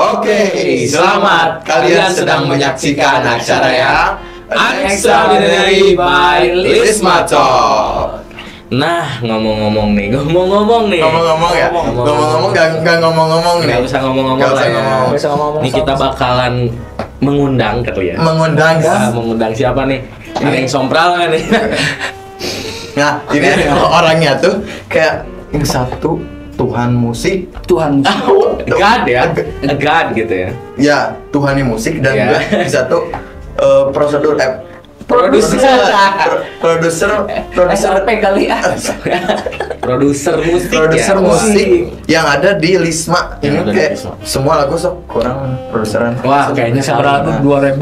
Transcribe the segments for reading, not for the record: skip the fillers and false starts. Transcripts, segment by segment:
Oke, selamat. Kalian sedang menyaksikan acara ya Extraordinary by Lisma Talk. Nah, ngomong-ngomong nih. Ngomong-ngomong gak ngomong-ngomong nih. Gak usah ngomong-ngomong. Nih kita bakalan mengundang kali ya. Mengundang siapa nih? Ada yang sompral kan nih? Nah, ini orangnya tuh kayak yang satu Tuhan musik, God ya, God gitu ya. Ya, Tuhannya musik dan juga satu produser musik yang ada di Lisma. Ini kayak semua lagu sok kurang produseran. Wah, kayaknya seberapa 2000.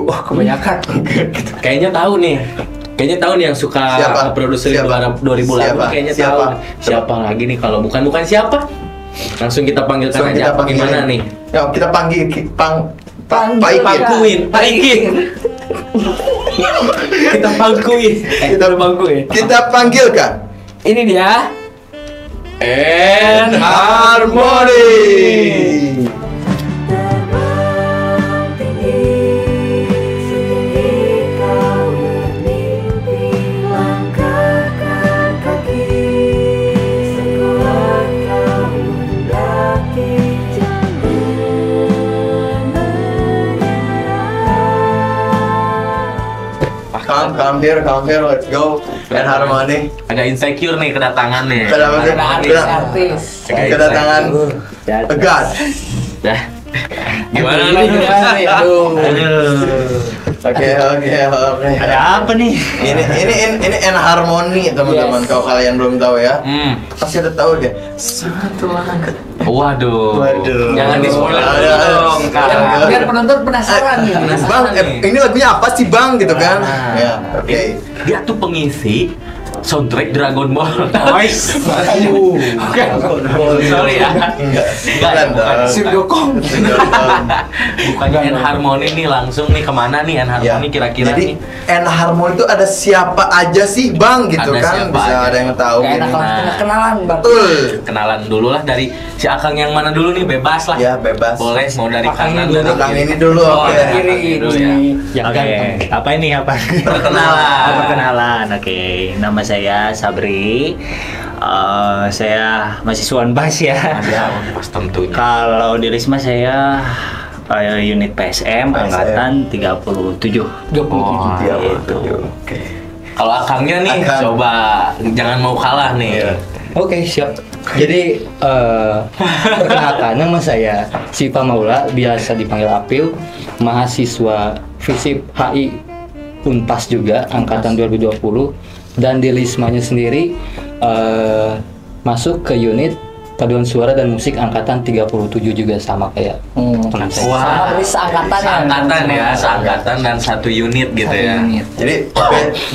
Wah, kebanyakan. Kayaknya tahu nih yang suka produser 2000 lagu kayaknya tahu. Siapa lagi nih kalau bukan siapa? Langsung kita panggilkan aja. Gimana nih? Ya, kita panggil Pak Ikin. Kita pangkuin. Kita panggilkan. Ini dia Enharmony. Come here, let's go. Enharmony. Agak insecure nih kedatangannya. Kedatangan God. Dah. Gimana nih? Oke. Ada apa nih? Ini Enharmony teman-teman. Kalau kalian belum tahu ya, pasti udah tahu deh. Satu langkah. Waduh. Jangan di-spoiler dong, biar penonton penasaran nih. Bang, ini lagunya apa sih Bang gitu kan? Ya, oke. Dia tuh pengisi soundtrack Dragon Ball. Sorry ya. Enggak. Sindokong. Bukan Enharmony nih, langsung nih kemana nih Enharmony kira-kira jadi, nih? Enharmony itu ada siapa aja sih Bang gitu kan? Bisa ada yang tahu. Gak enak kalau kenalan Bang. Kenalan dulu lah dari si Akang yang mana dulu nih, bebas lah. Ya, bebas. Boleh, mau dari kanan dari Akang ini dulu. Oke. Kiri ini. Oke, apa ini apa? Perkenalan. Oke, nama saya Sabri. Saya mahasiswa Unpas ya. Pas tentunya. Kalau di Risma saya unit PSM angkatan 37. Gitu. Oke. Kalau Akangnya nih, coba jangan mau kalah nih. Oke, siap. Jadi perkenalkan, nama saya Siva Maula, biasa dipanggil Apil, mahasiswa FISIP HI Unpas juga, angkatan 2020, dan di Lismanya sendiri masuk ke unit paduan suara dan musik angkatan 37 juga sama kayak teman saya. Wah, Seangkatan seangkatan dan satu unit gitu ya. Jadi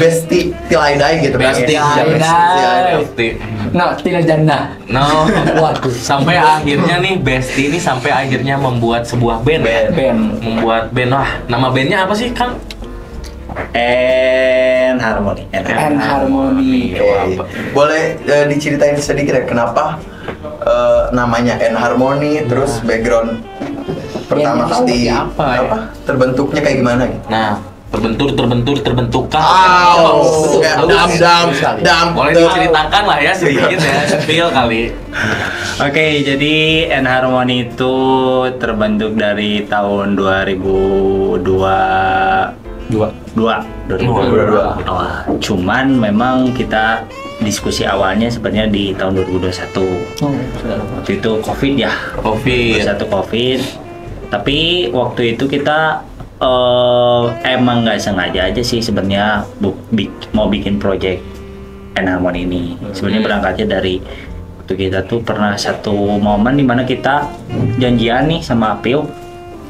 Besti Till I Die gitu kan. Besti. No, tidak janda. No. Waduh. Sampai akhirnya nih Besti ini sampai akhirnya membuat sebuah band. Membuat band. Wah, nama bandnya apa sih, Kang? Enharmony. Boleh diceritain sedikit ya kenapa namanya Enharmony, terus background pertama kali terbentuknya kayak gimana gitu? Nah, terbentukkah? Dam. Boleh diceritakan lah ya sedikit ya, spill kali. Oke, jadi Enharmony itu terbentuk dari tahun 2022. Cuman memang kita diskusi awalnya sebenarnya di tahun 2021. Waktu itu COVID. Tapi waktu itu kita emang nggak sengaja aja sih sebenarnya mau bikin project Enharmony ini. Sebenarnya berangkatnya dari waktu kita tuh pernah satu momen dimana kita janjian nih sama Apil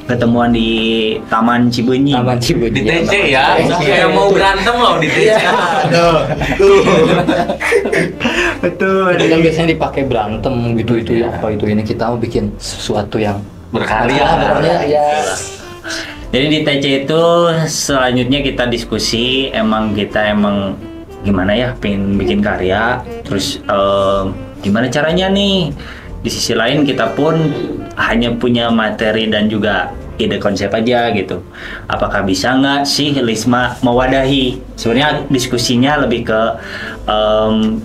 ketemuan di Taman Cibeunyi. Di TC ya. Kayak mau berantem loh di TC. Betul. Kan biasanya dipakai berantem gitu itu apa itu ini kita mau bikin sesuatu yang berkarya. Ya. Jadi di TC itu selanjutnya kita diskusi kita gimana ya pengen bikin karya, terus gimana caranya nih. Di sisi lain kita pun hanya punya materi dan juga ide konsep aja gitu. Apakah bisa nggak sih Lisma mewadahi? Sebenarnya diskusinya lebih ke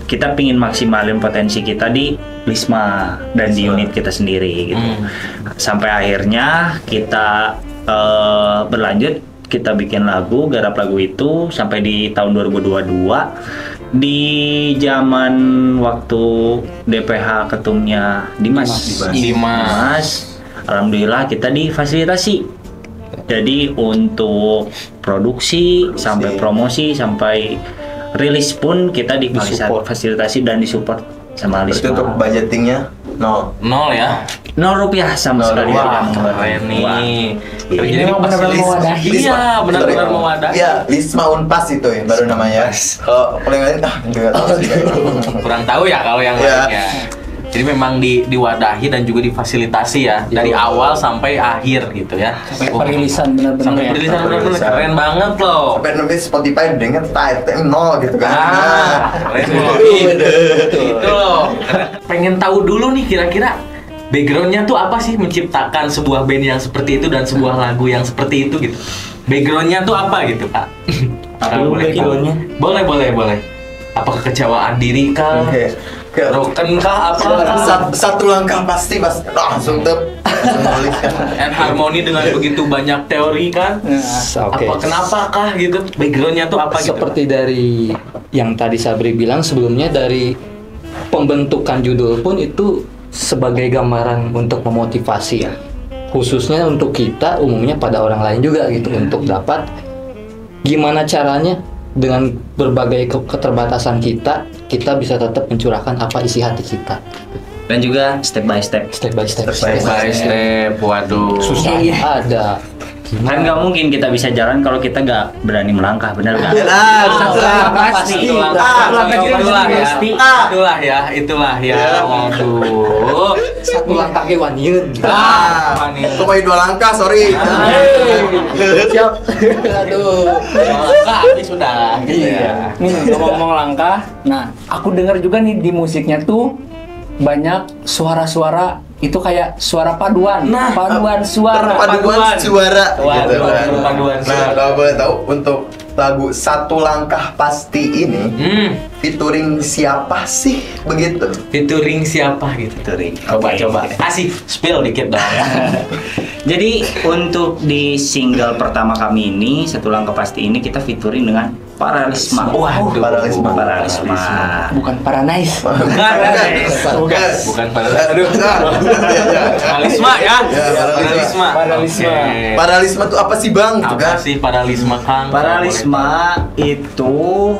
kita pingin maksimalin potensi kita di Lisma dan di unit kita sendiri gitu. Sampai akhirnya kita berlanjut, kita bikin lagu, garap lagu itu sampai di tahun 2022 di zaman waktu DPH ketumnya Dimas. Alhamdulillah kita difasilitasi. Jadi untuk produksi sampai promosi sampai rilis pun kita difasilitasi dan disupport sama Lisma. Berarti untuk budgetingnya nol ya? 0 rupiah sama sekali. Wah, keren nih. Ini memang benar-benar mewadahi. Iya, benar-benar mewadahi. Iya, Lisma Unpas itu ya baru namanya. Kalau yang lain enggak tahu sih. Kurang tahu ya kalau yang lainnya. Jadi memang diwadahi dan juga difasilitasi ya dari awal sampai akhir gitu ya. Sampai perilisan benar-benar. Sampai perilisan benar-benar keren banget loh. Sampai nanti Spotify dengan title 0 gitu kan. Keren loh. Itu loh. Pengen tahu dulu nih kira-kira backgroundnya tuh apa sih menciptakan sebuah band yang seperti itu dan sebuah lagu yang seperti itu gitu. Backgroundnya tuh apa gitu Kak? Backgroundnya? Boleh. Apa kekecewaan diri kah? Broken kah? Apa? Satu langkah pasti langsung menuliskan. Harmoni dengan begitu banyak teori kan? Apa kenapa kah gitu? Backgroundnya tuh apa gitu? Seperti dari yang tadi Sabri bilang sebelumnya, dari pembentukan judul pun itu sebagai gambaran untuk memotivasi ya, khususnya untuk kita, umumnya pada orang lain juga gitu, untuk dapat gimana caranya dengan berbagai keterbatasan kita bisa tetap mencurahkan apa isi hati kita. Dan juga step by step. Waduh. Susah ada. Kan nggak mungkin kita bisa jalan kalau kita nggak berani melangkah, benar nggak? Itulah ya. Waduh. Satu langkah ke waniun. Itu mau 2 langkah, sorry. Siap. Aduh. Langkah sudah. Iya. Nih ngomong langkah. Nah, aku dengar juga nih di musiknya tuh banyak suara-suara itu kayak suara paduan. Nah, paduan suara. Paduan suara. Waduh, Gitu kan. paduan Nah, suara. kalau boleh tahu untuk lagu Satu Langkah Pasti ini featuring siapa sih begitu? Featuring siapa gitu? Coba. Kasih spill dikit dong. Jadi untuk di single pertama kami ini, Satu Langkah Pasti ini kita featuring dengan Paralisma. Waduh, Paralisma. Bukan Paranice. Bukan Paralisma ya. Paralisma. Paralisma tuh apa sih Bang? Gitu Apa kan? sih Paralisma Kang? Paralisma itu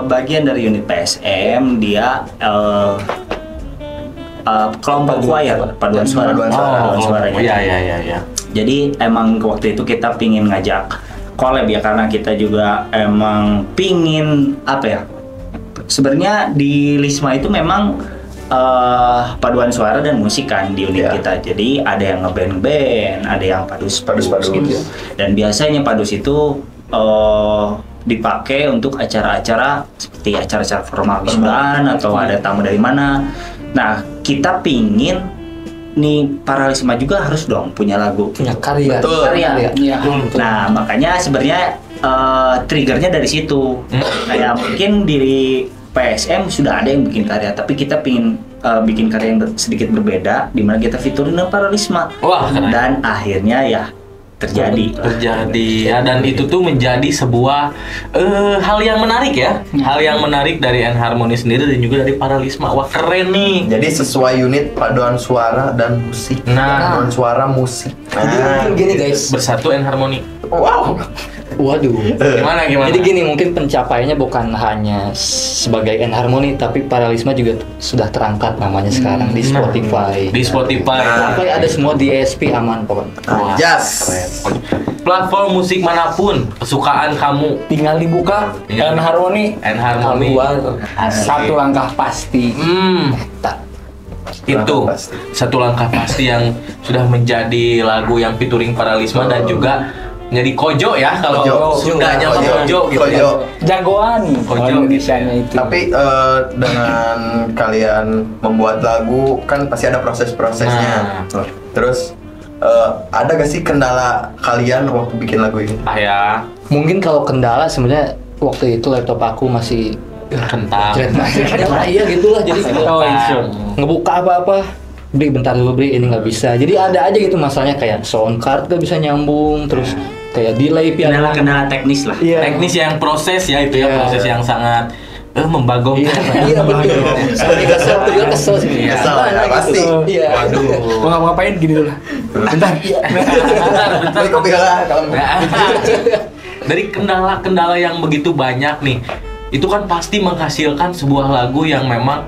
bagian dari unit PSM, dia kelompok choir, paduan suara. Iya. Jadi emang waktu itu kita pingin ngajak collab ya, karena kita juga emang pingin apa ya, sebenarnya di Lisma itu memang paduan suara dan musik kan di unit kita. Jadi ada yang ngeband-band, ada yang padus gitu. Dan biasanya padus itu dipakai untuk acara-acara seperti acara-acara formal wisudaan atau ada tamu dari mana. Nah, kita pingin nih Paralisma juga harus dong punya lagu, Punya karya. karya. Iya. Nah, makanya sebenarnya triggernya dari situ. Kayak mungkin di PSM sudah ada yang bikin karya, tapi kita pingin bikin karya yang sedikit berbeda, di mana kita featuring dengan Paralisma. Wah, keren. Dan akhirnya ya terjadi ya, dan itu tuh menjadi sebuah hal yang menarik ya, hal yang menarik dari Enharmony sendiri dan juga dari Paralisma. Wah, keren nih. Jadi sesuai unit paduan suara dan musik. Nah. Paduan suara musik. Jadi mungkin gini guys. Bersatu Enharmony. Wow. Waduh. Gimana? Jadi gini, mungkin pencapaiannya bukan hanya sebagai Enharmony, tapi Paralisma juga sudah terangkat namanya sekarang di Spotify. Di Spotify. Spotify ada semua, di ESP aman pokoknya. Wah, Yes. keren. Platform musik manapun kesukaan kamu, Tinggal dibuka Enharmony. Enharmony. Keluar Satu Langkah Pasti. Itu Pasti. Satu Langkah Pasti yang sudah menjadi lagu yang featuring Paralisma dan juga menjadi kojo ya kalau Sundanya kojo gitu. Kojo. Jagoan Kojo Indonesianya itu. Tapi dengan kalian membuat lagu kan pasti ada proses-prosesnya. Terus ada gak sih kendala kalian waktu bikin lagu ini? Ya. Mungkin kalau kendala sebenarnya waktu itu laptop aku masih Kentang. Iya gitulah, jadi ngebuka apa-apa bentar dulu ini nggak bisa, jadi ada aja gitu masalahnya, kayak sound card gak bisa nyambung, terus kayak delay piano. Kendala teknis lah. Teknis yang proses ya itu ya, proses yang sangat membagongkan. Iya betul. Sekali kesel juga kesel sih. Kesel ya, pasti. Iya. Waduh. Mau ngapain gini dulu. Bentar. Bentar. Kopi kalah kalau Dari kendala-kendala yang begitu banyak nih, itu kan pasti menghasilkan sebuah lagu yang memang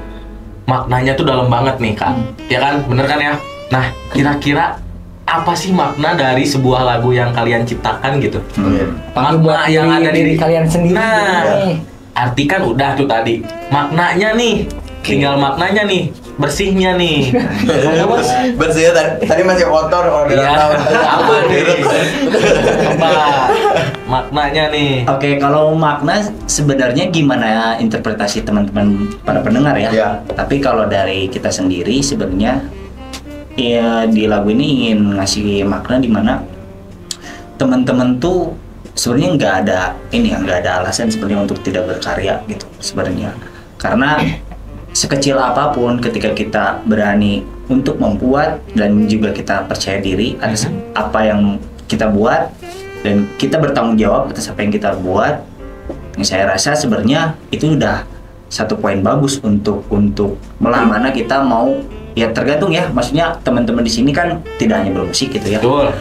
maknanya tuh dalam banget nih Kak. Ya kan, bener kan ya? Nah, kira-kira apa sih makna dari sebuah lagu yang kalian ciptakan gitu? Makna yang ada di kalian sendiri. Nah, arti kan udah tuh tadi. Maknanya nih, tinggal maknanya nih, bersihnya nih. bersih tadi masih kotor kalau Iya, tahu. apa nih? Apa? Maknanya nih. Oke, kalau makna sebenarnya gimana interpretasi teman-teman para pendengar ya. Iya. Tapi kalau dari kita sendiri sebenarnya ya di lagu ini ingin ngasih makna di mana teman-teman tuh sebenarnya nggak ada alasan sebenarnya untuk tidak berkarya gitu sebenarnya. Karena sekecil apapun ketika kita berani untuk membuat dan juga kita percaya diri atas apa yang kita buat dan kita bertanggung jawab atas apa yang kita buat, yang saya rasa sebenarnya itu udah satu poin bagus untuk mana kita mau, ya tergantung ya, maksudnya teman-teman di sini kan tidak hanya bermusik gitu ya. Betul.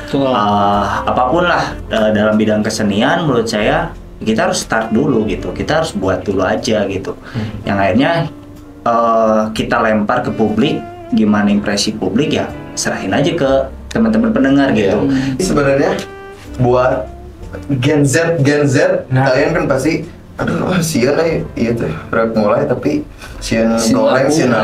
Apapun lah dalam bidang kesenian menurut saya kita harus start dulu gitu, kita harus buat dulu aja gitu. Yang akhirnya kita lempar ke publik, gimana impresi publik ya serahin aja ke teman-teman pendengar gitu. Sebenarnya buat Gen Z kalian kan pasti aduh sian iya tuh rap mulai tapi sian goreng sian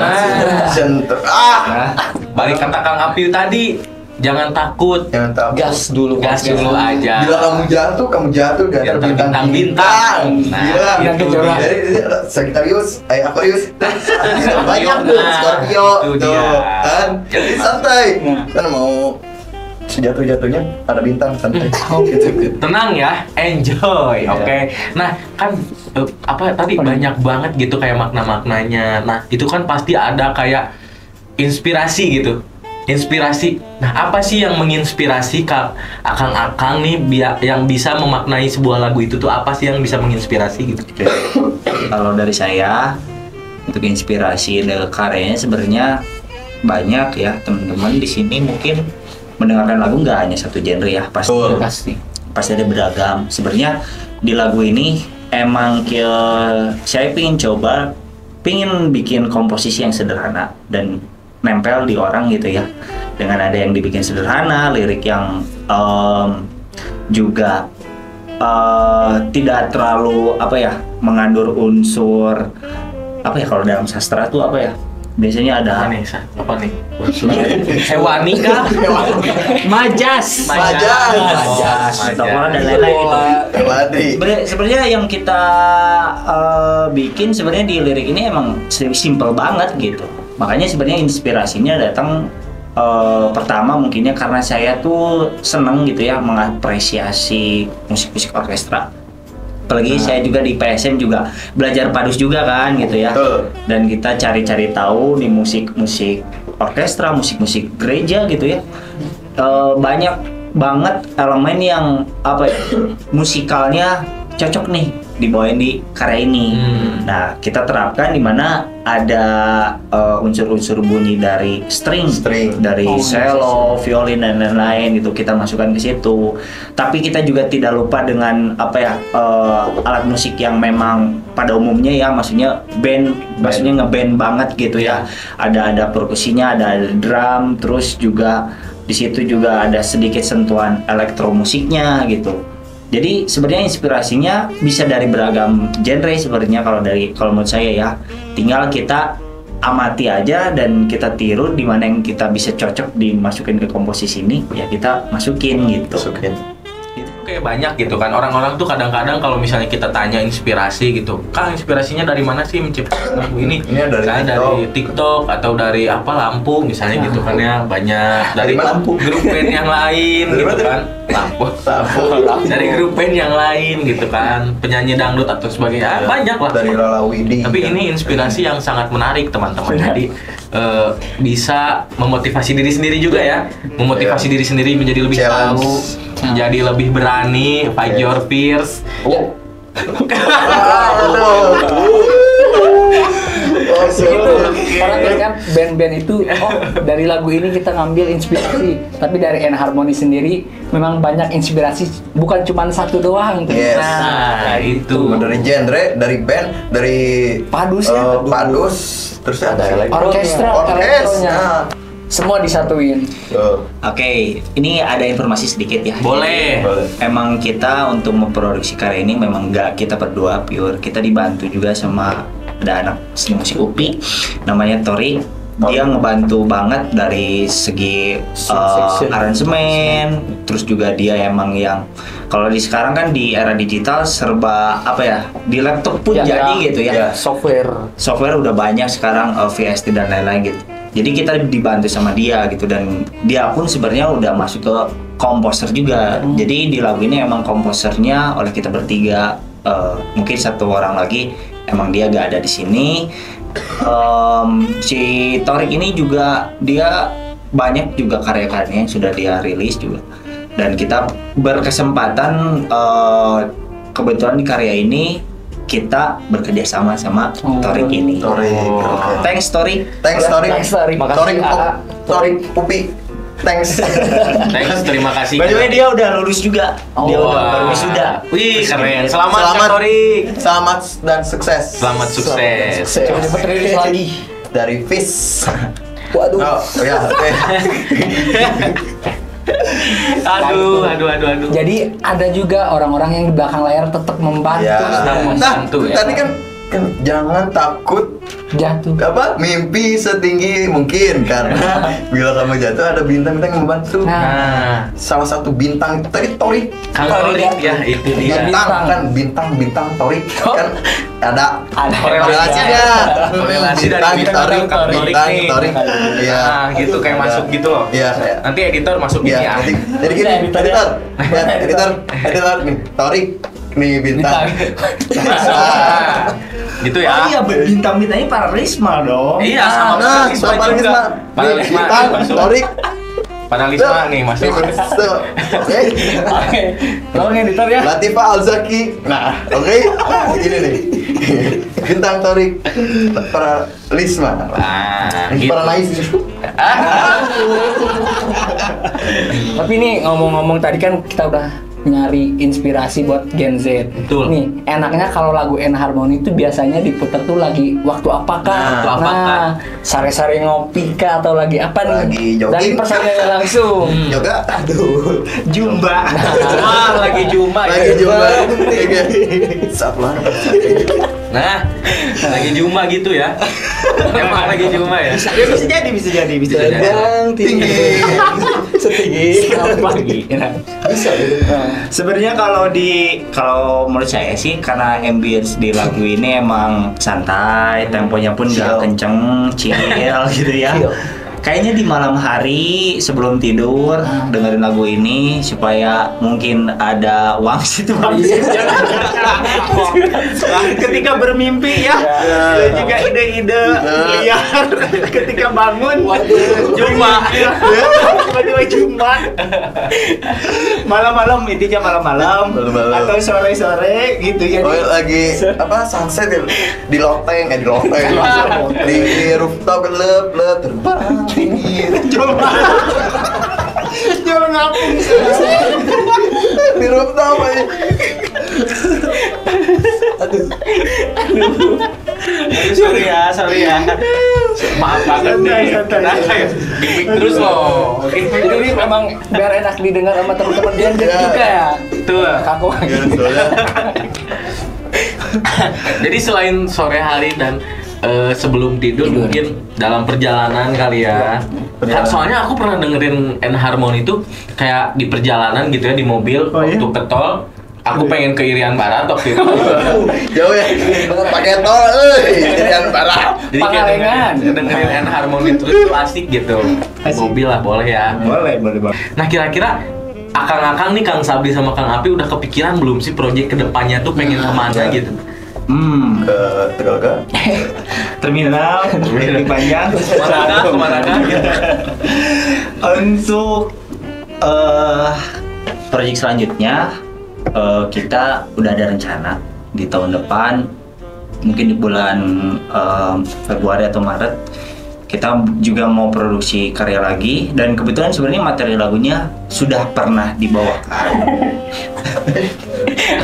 Balik kata Kang Apil tadi, jangan takut. Gas dulu aja. Bila kamu jatuh dan Biar terbintang-bintang. Nah, Gila, itu. Jadi Sagittarius, Aquarius, banyak tuh Scorpio, Itu tuh dia. kan. Jadi santai, kan mau sejatuh-jatuhnya ada bintang santai. Gitu. Tenang ya, enjoy, oke. Nah, kan apa tadi banyak banget gitu kayak makna-maknanya. Nah, itu kan pasti ada kayak inspirasi gitu. Inspirasi. Nah, apa sih yang menginspirasi akang-akang nih yang bisa memaknai sebuah lagu itu tuh, apa sih yang bisa menginspirasi gitu? Kalau dari saya untuk inspirasi dari karyanya sebenarnya banyak ya, teman-teman di sini mungkin mendengarkan lagu nggak hanya satu genre ya, pasti ada beragam. Sebenarnya di lagu ini emang saya pingin bikin komposisi yang sederhana dan nempel di orang gitu ya, dengan ada yang dibikin sederhana, lirik yang juga tidak terlalu mengandur unsur kalau dalam sastra tuh biasanya ada apa nih? Hewani kah? Majas, dan lain-lain. Sebenarnya yang kita bikin sebenarnya di lirik ini emang simple banget gitu. Makanya sebenarnya inspirasinya datang pertama mungkinnya karena saya tuh seneng gitu ya mengapresiasi musik-musik orkestra. Apalagi saya juga di PSM juga belajar padus juga kan gitu ya. Dan kita cari-cari tahu nih musik-musik orkestra, musik-musik gereja gitu ya. Banyak banget elemen yang musikalnya cocok nih dibawain di karya ini. Nah, kita terapkan di mana ada unsur-unsur bunyi dari string dari cello, violin dan lain-lain gitu, kita masukkan ke situ. Tapi kita juga tidak lupa dengan alat musik yang memang pada umumnya ya, maksudnya maksudnya ngeband banget gitu ya. Ada perkusinya, ada drum, terus juga di situ juga ada sedikit sentuhan elektromusiknya gitu. Jadi sebenarnya inspirasinya bisa dari beragam genre sebenarnya kalau menurut saya ya. Tinggal kita amati aja dan kita tiru di mana yang kita bisa cocok dimasukin ke komposisi ini, ya kita masukin gitu. Oke, kayak banyak gitu kan. Orang-orang tuh kadang-kadang kalau misalnya kita tanya inspirasi gitu, Kang inspirasinya dari mana sih menciptakan lagu ini? Ini dari TikTok atau dari apa lampu misalnya gitu kan ya, banyak dari grup band yang lain gitu kan. Lampu. Dari grup band yang lain gitu kan, penyanyi dangdut atau sebagainya. Banyak lah. Dari Lala Widi. Tapi ini inspirasi yang sangat menarik teman-teman. Jadi bisa memotivasi diri sendiri juga ya, memotivasi diri sendiri menjadi lebih tahu, jadi lebih berani, fight your fears. Gitu. Orang kan band-band itu, dari lagu ini kita ngambil inspirasi. Tapi dari Enharmony sendiri memang banyak inspirasi, bukan cuma satu doang. Yes. Nah, itu dari genre, dari band, dari padus, terus ada orkestra. Semua disatuin. Oke, ini ada informasi sedikit ya. Boleh. Emang kita untuk memproduksi karya ini memang nggak kita berdua pure. Kita dibantu juga sama ada anak seni musik UPI namanya Tori. Dia ngebantu banget dari segi aransemen. Terus juga dia emang yang kalau di sekarang kan di era digital serba apa ya, di laptop pun jadi gitu ya. Software udah banyak sekarang, VST dan lain-lain gitu. Jadi kita dibantu sama dia gitu, dan dia pun sebenarnya udah masuk ke komposer juga. Jadi di lagu ini emang komposernya oleh kita bertiga, mungkin satu orang lagi emang dia gak ada di sini. Si Torik ini juga dia banyak juga karya-karyanya yang sudah dia rilis juga, dan kita berkesempatan kebetulan di karya ini kita bekerja sama Torik ini. Thanks Torik. Torik Pupi. Thanks, terima kasih. By the way dia udah lulus juga. Dia udah baru wisuda. Wih, keren. Selamat Torik. Selamat dan sukses. Selamat sukses. Cepat rilis lagi dari Fish. Waduh. Ya, oke. Aduh. Jadi ada juga orang-orang yang di belakang layar tetap membantu. Ya. Tadi kan jangan takut jatuh. Mimpi setinggi mungkin, karena bila kamu jatuh ada bintang-bintang yang membantu. Nah, salah satu bintang tadi Torik. Torik ya, itu dia. Bintang Torik kan ada korelasinya. Korelasi dari bintang Torik. Iya, gitu kayak masuk gitu loh. Iya, nanti editor masuk gini ya. Jadi gini, editor nih, Torik nih bintang. Gitu ya. Oh iya, bintang-bintangnya para Risma dong. Iya, sama juga. Para Risma Torik. Para Risma nih masuk. Oke. Tolong editor ya. Latifah Alzaki. Nah, oke. Begini nih. Bintang Torik para Risma. Gitu. Para Nais. Tapi nih ngomong-ngomong tadi kan kita udah nyari inspirasi buat Gen Z. Betul. Nih, enaknya kalau lagu Enharmony itu biasanya diputar tuh lagi waktu apakah? Sare-sare ngopi kah atau lagi apa nih? Lagi jogging. Dari personilnya langsung. Yoga. Aduh. Jumba. Wah, lagi Jumba. Sabar. Nah, lagi Jumba gitu ya. Emang lagi Jumba ya. Bisa jadi. Terbang tinggi. Setinggi Pagi. Bisa. Sebenarnya kalau menurut saya sih, karena ambience di lagu ini emang santai, temponya pun gak kenceng, chill gitu ya. Kayaknya di malam hari sebelum tidur dengerin lagu ini supaya mungkin ada wangsit. Ketika bermimpi ya, dan juga ide-ide liar ketika bangun. Cuma malam-malam, intinya malam-malam atau sore-sore gitu ya. Lagi sunset ya, di loteng di rooftop gelap terbang tinggi. Jangan ngapung di rooftop aja. Sorry ya. Maaf banget nih. Gimik terus loh. Jadi memang biar enak didengar sama teman-teman Gen Z juga ya. Betul. Kaku. Jadi selain sore hari dan sebelum tidur mungkin dalam perjalanan kali ya. Kan soalnya aku pernah dengerin Enharmony itu kayak di perjalanan gitu ya, di mobil waktu ke tol. Aku pengen ke Irian Barat waktu itu. Jauh ya. Pakai tol Irian Barat. Jadi kayak dengerin Enharmony terus tuh asik gitu. Mobil lah boleh ya. Boleh banget. Nah kira-kira Akang-akang nih Kang Sabri sama Kang Api udah kepikiran belum sih proyek kedepannya tuh pengen kemana gitu? Ke Tegalega. Terminal lebih panjang. Kemana kah? Untuk proyek selanjutnya kita udah ada rencana di tahun depan, mungkin di bulan Februari atau Maret kita juga mau produksi karya lagi, dan kebetulan sebenarnya materi lagunya sudah pernah dibawakan.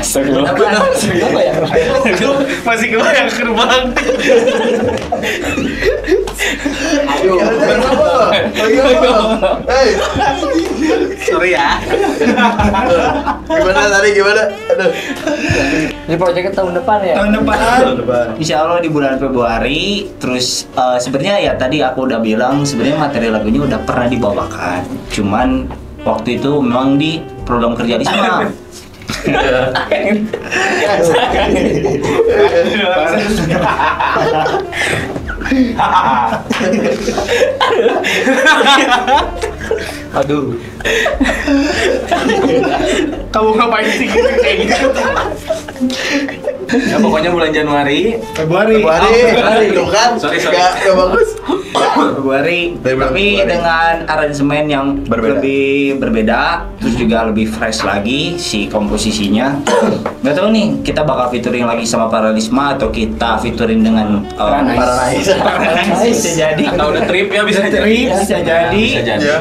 Apa ya? Masih kebayang gerbang. Aduh, Sorry ya. Gimana tadi gimana? Aduh. Ini proyeknya tahun depan ya? Tahun depan. Insya Allah di bulan Februari. Terus sebenarnya ya tadi aku udah bilang sebenarnya materi lagunya udah pernah dibawakan. Cuman waktu itu memang di program kerja di sana. Aduh. Kamu ngapain sih kayak gitu? Ya pokoknya bulan Januari, Februari. Tuh kan? Sorry. Gak bagus. Februari, tapi dengan aransemen yang lebih berbeda, terus juga lebih fresh lagi si komposisinya. Nggak tahu nih kita bakal featuring lagi sama Paralisma atau kita featuring dengan Paranais. bisa jadi. atau udah trip ya bisa jadi. Bisa jadi. Bisa jadi. Ya.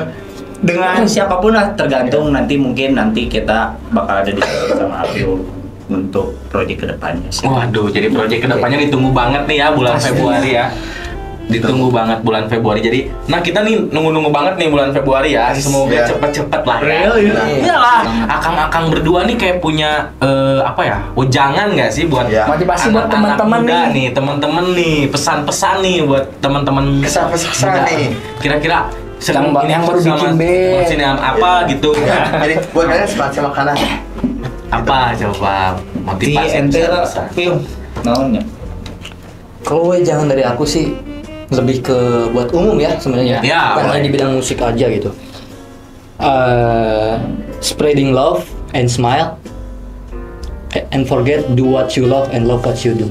Dengan siapapun lah, tergantung nanti mungkin nanti kita bakal ada di sama Apil untuk proyek kedepannya sih. Waduh, jadi proyek kedepannya ditunggu banget nih ya bulan Februari ya. Ditunggu banget bulan Februari. Jadi, nah kita nih nunggu-nunggu banget nih bulan Februari ya. Semoga Ya. cepet-cepet lah ya. Real, ya. Iyalah, akang-akang berdua nih kayak punya apa ya? Wejangan nggak sih buat Ya. Motivasi buat anak-anak teman-teman muda nih. teman-teman nih, pesan-pesan nih buat teman-teman Kesan-pesan muda. nih. Kira-kira Yang baru bikin band. sini apa gitu. Jadi buat kalian semangat makanan. Apa coba Di motivasi entera pesan-pesan? film naonnya. Kalau jangan dari aku sih lebih ke buat umum ya sebenarnya. Ya, Bukan hanya boleh. di bidang musik aja gitu. Spreading love and smile and forget do what you love and love what you do.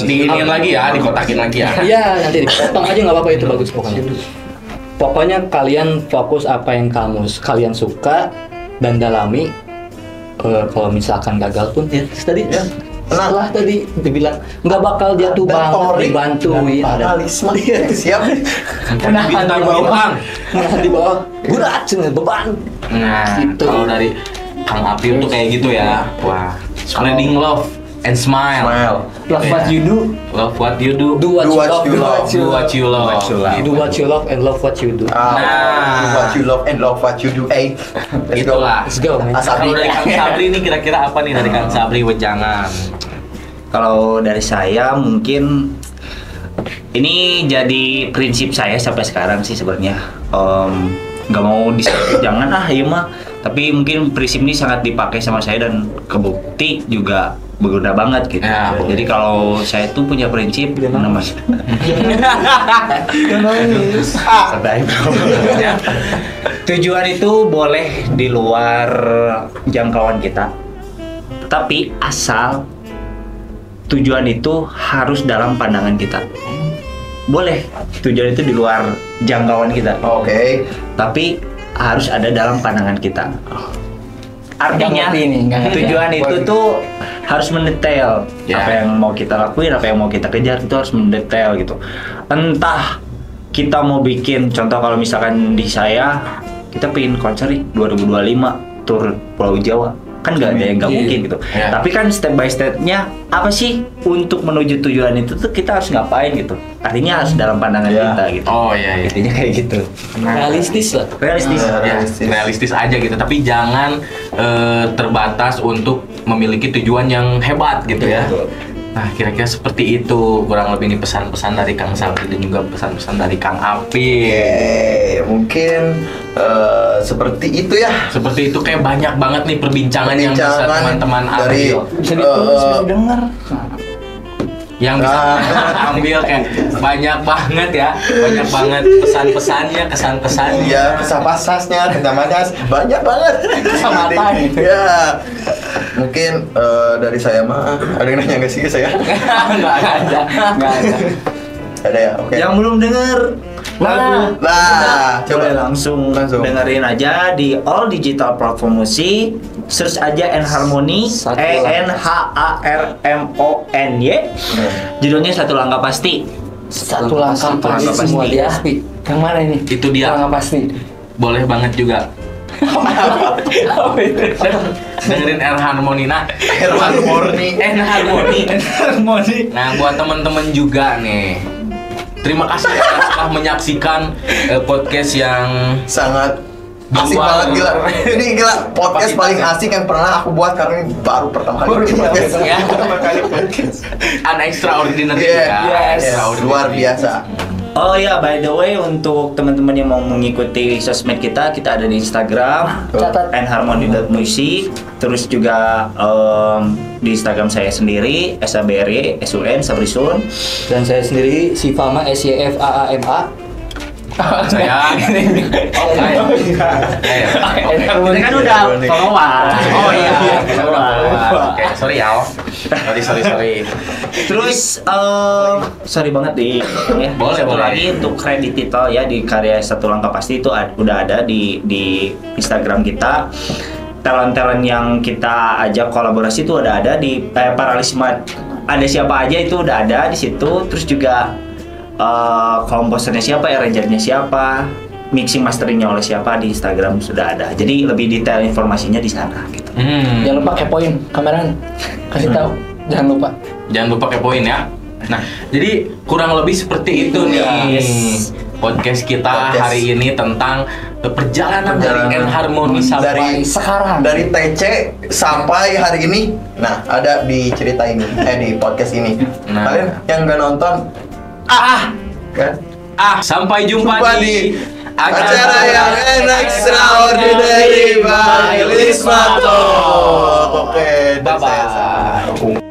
Diinin lagi ya, dikotakin lagi ya. Iya, nanti dipotong aja nggak apa-apa, itu bagus pokoknya. Pokoknya kalian fokus apa yang kalian suka dan dalami. Kalau misalkan gagal pun ya tadi setelah tadi dibilang nggak bakal jatuh banget, dibantuin ada Paralisma. Siap. Bintang bintang. di bawah berat cuma beban. Nah, Gitu. kalau dari Kang Apip tuh kayak gitu ya. Wah, spreading love and smile. Love what you do. Love what you do. Do what you love. Do what you love. Do what you love and love what you do. Do Nah. what you love and love what you do. Let's go. Itulah. Let's go, man. Kalau dari Kang Sabri nih kira-kira apa nih dari Kang Sabri wejangan? Kalau dari saya mungkin ini jadi prinsip saya sampai sekarang sih sebenarnya. Nggak mau disebut jangan iya mah, tapi mungkin prinsip ini sangat dipakai sama saya dan kebukti juga berguna banget gitu. Ya. Jadi kalau saya tuh punya prinsip namanya santai bro. Tujuan itu boleh di luar jangkauan kita, tapi asal tujuan itu harus dalam pandangan kita. Boleh tujuan itu di luar jangkauan kita, Oke. tapi harus ada dalam pandangan kita. Artinya Nggak ngerti nih, nggak ngerti. tujuan itu tuh harus mendetail. Ya. Apa yang mau kita lakuin, apa yang mau kita kejar itu harus mendetail gitu. Entah kita mau bikin, contoh kalau misalkan di saya, kita pengen konser nih 2025 tur Pulau Jawa, kan nggak ada yang nggak mungkin gitu. Ya. Tapi kan step by stepnya apa sih untuk menuju tujuan itu tuh kita harus ngapain gitu. Artinya harus dalam pandangan Ya. kita gitu. Oh iya. Intinya kayak gitu. Realistis lah. Realistis. Ya, realistis aja gitu, tapi jangan terbatas untuk memiliki tujuan yang hebat gitu ya. Betul. Nah, kira-kira seperti itu kurang lebih nih pesan-pesan dari Kang Sabri dan juga pesan-pesan dari Kang Apil. Mungkin seperti itu ya. Seperti itu, kayak banyak banget nih perbincangan yang bisa teman-teman ambil. Bisa ditulis, bisa didengar. Yang bisa ambil kayak banyak banget ya, banyak banget pesan-pesannya, kesan-kesannya. Iya, kesah-pasasnya, tentang-tentang banyak banget. Kecamatan gitu. Ya. Mungkin dari saya mah ada yang nanya nggak sih ke saya? Nggak ada. Ada ya, oke. Yang belum denger lagu, Nah, coba coba langsung dengerin aja di all digital platform musik. Search aja Enharmony, ENHARMONY. Judulnya Satu Langkah Pasti. Satu langkah pasti semua dia. Yang mana ini? Itu dia. Langkah pasti. Boleh banget juga. Dengerin Enharmony. Nah, Enharmony. Nah, buat temen-temen juga nih, terima kasih ya telah menyaksikan podcast yang sangat asik banget, gila. Ini gila podcast paling asik yang pernah aku buat karena ini baru pertama kali podcast. ya, Pertama kali podcast. unextraordinary Yes, luar biasa. Oh ya, by the way, untuk teman-teman yang mau mengikuti sosmed kita ada di Instagram Catat. @enharmony.music. Terus juga di Instagram saya sendiri SABRY SUN Sabrisun. Dan saya sendiri Sifama SYFAAMA. saya Kita kan udah followan. oh iya oke, sorry ya, sorry. Terus sorry banget ya. Boleh, Satu boleh. lagi untuk kredit title ya di karya Satu Langkah Pasti itu udah ada di Instagram kita. Talent-talent yang kita ajak kolaborasi itu udah ada di Paralisma. Ada siapa aja itu udah ada di situ. Terus juga komposernya siapa, arrangernya siapa, mixing masteringnya oleh siapa di Instagram sudah ada. Jadi lebih detail informasinya di sana gitu. Jangan lupa kepoin kameran. Kasih tahu. Jangan lupa kepoin ya. Nah, jadi kurang lebih seperti itu nih podcast kita hari ini tentang perjalanan dari Enharmony sampai sekarang. Dari TC sampai hari ini. Nah, ada di cerita ini, di podcast ini. Nah. Kalian yang nggak nonton, kan? Sampai jumpa di Acara yang extraordinary by Lismato. Oke, Bye-bye.